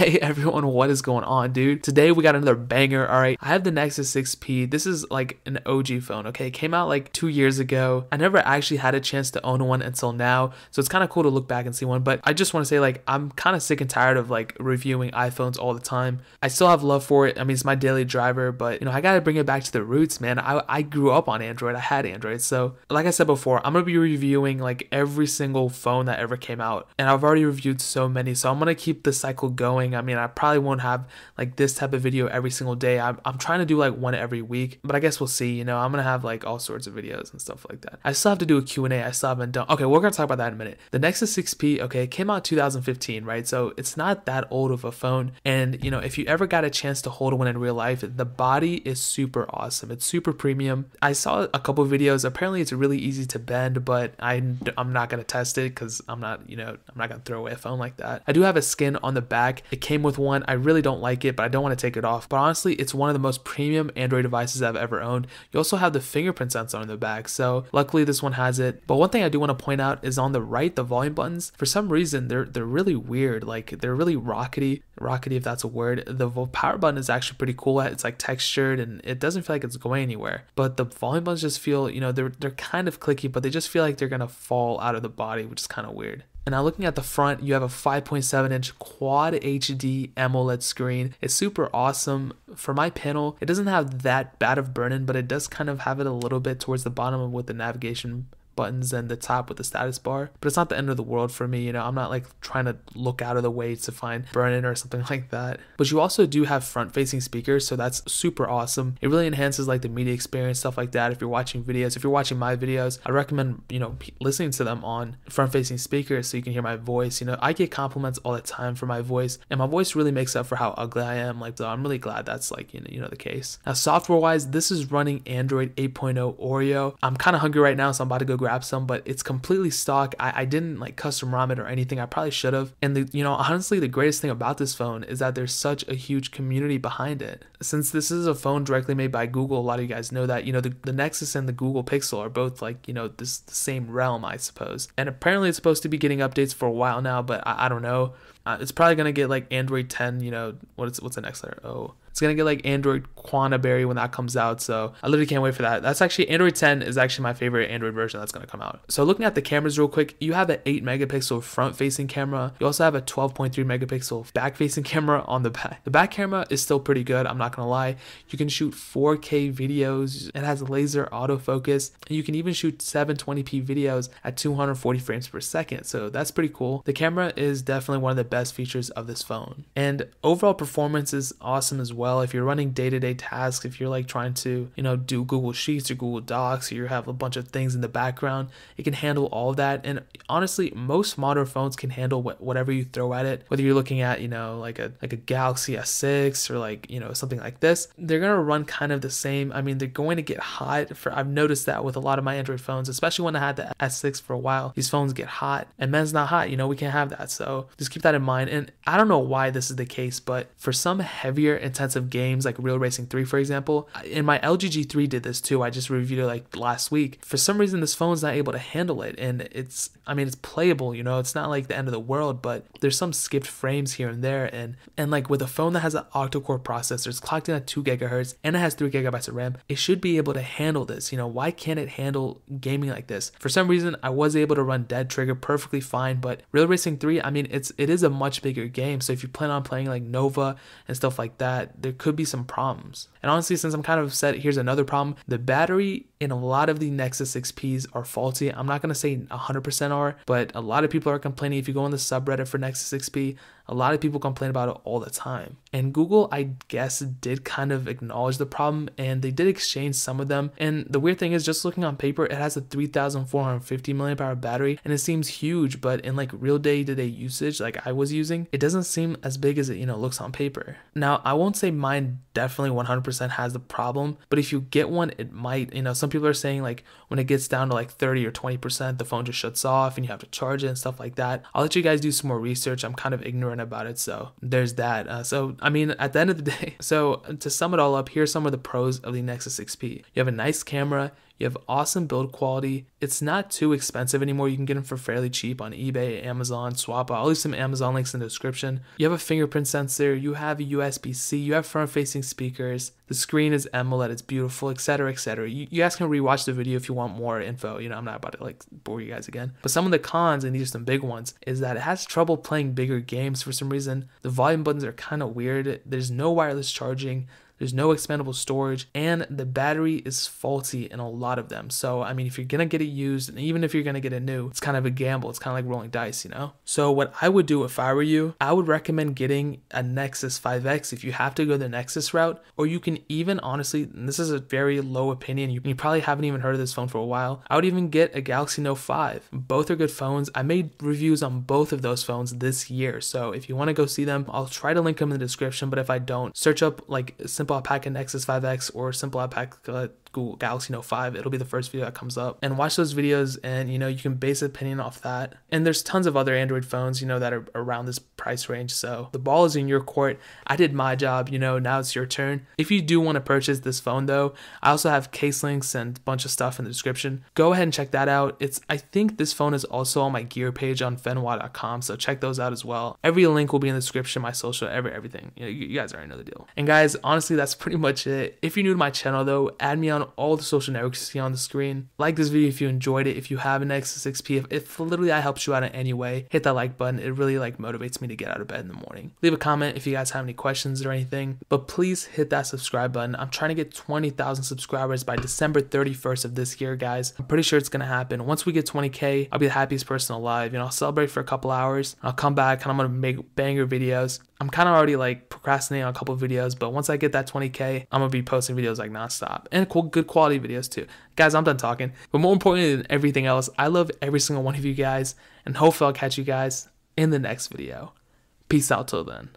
Hey everyone, what is going on, dude? Today we got another banger. All right, I have the Nexus 6P. This is like an OG phone, okay? It came out like 2 years ago. I never actually had a chance to own one until now, so it's kind of cool to look back and see one. But I just want to say, like, I'm kind of sick and tired of like reviewing iPhones all the time. I still have love for it. I mean, it's my daily driver, but I gotta bring it back to the roots, man. I grew up on Android. I had Android, so like I said before, I'm gonna be reviewing like every single phone that ever came out, and I've already reviewed so many, so I'm gonna keep the cycle going. I mean, I probably won't have like this type of video every single day. I'm trying to do like one every week, but I guess we'll see. I'm gonna have like all sorts of videos and stuff like that. I still have to do a Q&A. I still haven't done. Okay, we're gonna talk about that in a minute. The Nexus 6P, okay, it came out 2015, right? So it's not that old of a phone. And if you ever got a chance to hold one in real life, the body is super awesome. It's super premium. I saw a couple of videos. Apparently it's really easy to bend, but I'm not gonna test it because I'm not gonna throw away a phone like that. I do have a skin on the back. It came with one. I really don't like it, but I don't want to take it off. But honestly, it's one of the most premium Android devices I've ever owned. You also have the fingerprint sensor on the back, so luckily this one has it. But one thing I do want to point out is on the right, the volume buttons, for some reason they're really weird. Like, they're really rockety if that's a word. The power button is actually pretty cool. It's like textured and it doesn't feel like it's going anywhere. But the volume buttons just feel, they're kind of clicky, but they just feel like they're gonna fall out of the body, which is kind of weird. And now looking at the front, you have a 5.7-inch Quad HD AMOLED screen. It's super awesome. For my panel, it doesn't have that bad of burn-in, but it does kind of have it a little bit towards the bottom with the navigation buttons and the top with the status bar, but it's not the end of the world for me. I'm not like trying to look out of the way to find burn-in or something like that. But you also do have front-facing speakers, so that's super awesome. It really enhances like the media experience, stuff like that. If you're watching videos, if you're watching my videos, I recommend listening to them on front-facing speakers so you can hear my voice. I get compliments all the time for my voice, and my voice really makes up for how ugly I am. Like, so I'm really glad that's like the case. Now, software-wise, this is running Android 8.0 Oreo. I'm kind of hungry right now, so I'm about to go grab some, but it's completely stock. I didn't like custom ROM it or anything. I probably should have. And honestly, the greatest thing about this phone is that there's such a huge community behind it. Since this is a phone directly made by Google, a lot of you guys know that the Nexus and the Google Pixel are both like the same realm, I suppose. And apparently it's supposed to be getting updates for a while now, but I don't know. It's probably gonna get like Android 10. What's the next letter? O. It's gonna get like Android Quanaberry when that comes out, so I literally can't wait for that. That's actually Android 10 is actually my favorite Android version that's gonna come out. So looking at the cameras real quick, you have an 8 megapixel front-facing camera. You also have a 12.3 megapixel back-facing camera on the back. The back camera is still pretty good. I'm not gonna lie. You can shoot 4K videos. It has laser autofocus, and you can even shoot 720p videos at 240 frames per second. So that's pretty cool. The camera is definitely one of the best features of this phone, and overall performance is awesome as well. If you're running day-to-day tasks, if you're like trying to do Google Sheets or Google Docs, or you have a bunch of things in the background, it can handle all of that. And honestly, most modern phones can handle whatever you throw at it. Whether you're looking at like a Galaxy S6 or like something like this, they're gonna run kind of the same. I mean, they're going to get hot. I've noticed that with a lot of my Android phones, especially when I had the S6 for a while. These phones get hot, and men's not hot. We can't have that. So just keep that in mind. And I don't know why this is the case, but for some heavier intensive games like Real Racing 3, for example, and my LG G3 did this too. I just reviewed it like last week. For some reason, this phone's not able to handle it, and it's playable. It's not like the end of the world, but there's some skipped frames here and there. And like with a phone that has an octa-core processor, it's clocked in at 2 gigahertz, and it has 3 gigabytes of RAM, it should be able to handle this. Why can't it handle gaming like this? For some reason, I was able to run Dead Trigger perfectly fine, but Real Racing 3, it is a much bigger game. So if you plan on playing like Nova and stuff like that, there could be some problems. And honestly, since I'm kind of upset, here's another problem. The battery in a lot of the Nexus 6Ps are faulty. I'm not going to say 100% are, but a lot of people are complaining. If you go on the subreddit for Nexus 6P, a lot of people complain about it all the time. And Google, I guess, did kind of acknowledge the problem, and they did exchange some of them. And the weird thing is, just looking on paper, it has a 3,450 milliamp hour battery, and it seems huge, but in like real day-to-day usage, like I was using, it doesn't seem as big as it looks on paper. Now, I won't say mine definitely 100% has the problem, but if you get one, it might. Some people are saying like when it gets down to like 30 or 20%, the phone just shuts off and you have to charge it and stuff like that. I'll let you guys do some more research. I'm kind of ignorant about it, so there's that. At the end of the day, so to sum it all up, here's some of the pros of the Nexus 6P. You have a nice camera, you You have awesome build quality. It's not too expensive anymore. You can get them for fairly cheap on eBay, Amazon, Swappa. I'll leave some Amazon links in the description. You have a fingerprint sensor, you have a USB-C, you have front-facing speakers. The screen is AMOLED, it's beautiful, etc., etc. You guys can rewatch the video if you want more info. You know, I'm not about to like bore you guys again. But some of the cons, and these are some big ones, is that it has trouble playing bigger games for some reason. The volume buttons are kind of weird. There's no wireless charging. There's no expandable storage, and the battery is faulty in a lot of them. So, I mean, if you're gonna get it used, and even if you're gonna get it new, it's kind of a gamble. It's kind of like rolling dice, you know? So what I would do if I were you, I would recommend getting a Nexus 5X if you have to go the Nexus route, or you can even, honestly, and this is a very low opinion, you probably haven't even heard of this phone for a while, I would even get a Galaxy Note 5. Both are good phones. I made reviews on both of those phones this year, so if you want to go see them, I'll try to link them in the description, but if I don't, search up like Simple Alpaca Nexus 5X or Simple Alpaca Google Galaxy Note 5. It'll be the first video that comes up, and watch those videos, and you know, you can base an opinion off that. And there's tons of other Android phones, you know, that are around this price range, so the ball is in your court. I did my job, you know, now it's your turn. If you do want to purchase this phone though, I also have case links and a bunch of stuff in the description. Go ahead and check that out. I think this phone is also on my gear page on fenwa.com, so check those out as well. Every link will be in the description, my social, everything. You know, you guys already know the deal. And guys, honestly, that's pretty much it. If you're new to my channel though, add me on all the social networks you see on the screen. Like this video if you enjoyed it. If you have a Nexus 6P, if literally I helped you out in any way, hit that like button. It really like motivates me to get out of bed in the morning. Leave a comment if you guys have any questions or anything, but please hit that subscribe button. I'm trying to get 20,000 subscribers by December 31st of this year, guys. I'm pretty sure it's gonna happen. Once we get 20K, I'll be the happiest person alive. You know, I'll celebrate for a couple hours. I'll come back and I'm gonna make banger videos. I'm kind of already like procrastinating on a couple of videos, but once I get that 20K, I'm gonna be posting videos like nonstop, and cool, good quality videos too. Guys, I'm done talking, but more importantly than everything else, I love every single one of you guys, and hopefully I'll catch you guys in the next video. Peace out till then.